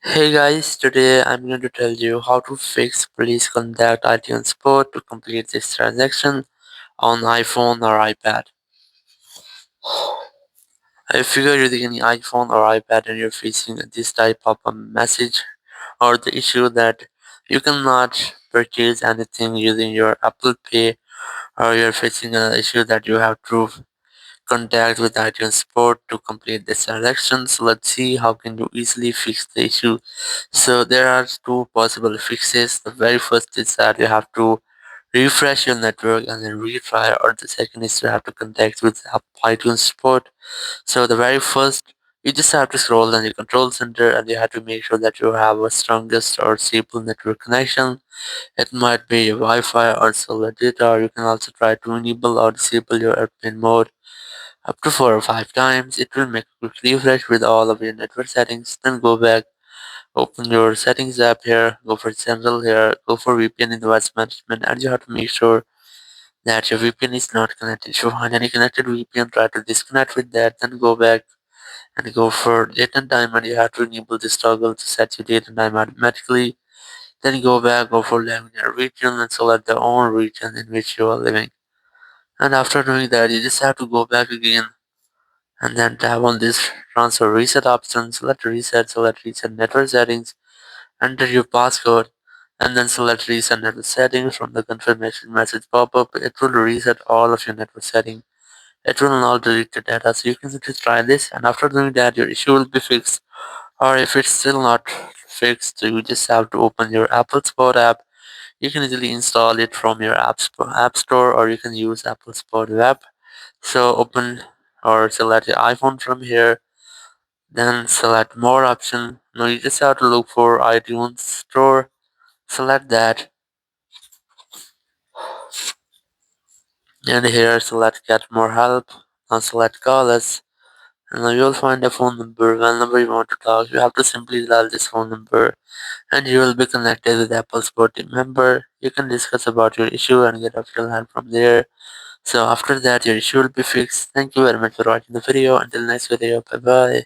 Hey guys, today I'm going to tell you how to fix please contact iTunes support to complete this transaction on iPhone or iPad. If you're using any iPhone or iPad and you're facing this type of a message or the issue that you cannot purchase anything using your Apple Pay, or you're facing an issue that you have to contact with iTunes support to complete this transaction. So let's see how can you easily fix the issue. So there are two possible fixes. The very first is that you have to refresh your network and then retry, or the second is you have to contact with iTunes support. So the very first, you just have to scroll down your control center and you have to make sure that you have a strongest or stable network connection. It might be your Wi-Fi or cellular data, or you can also try to enable or disable your airplane mode up to 4 or 5 times. It will make a quick refresh with all of your network settings. Then go back, open your settings app here, go for general here, go for VPN in device management, and you have to make sure that your VPN is not connected. If you find any connected VPN, try to disconnect with that, then go back and go for date and time, and you have to enable this toggle to set your date and time automatically. Then go back, go for language and region, and select the own region in which you are living. And after doing that, you just have to go back again and then tap on this transfer reset option, select reset network settings, enter your passcode, and then select reset network settings from the confirmation message pop-up. It will reset all of your network settings. It will not delete the data. So you can just try this, and after doing that, your issue will be fixed. Or if it's still not fixed, you just have to open your Apple Support app. You can easily install it from your app store, or you can use Apple Support web. So open or select your iPhone from here, then select more option. Now you just have to look for iTunes store, select that, and here select get more help. Now select call us, and now you'll find a phone number. Whenever you want to talk, you have to simply dial this phone number, and you will be connected with Apple Support team member. You can discuss about your issue and get official help from there. So after that, your issue will be fixed. Thank you very much for watching the video. Until next video, bye bye.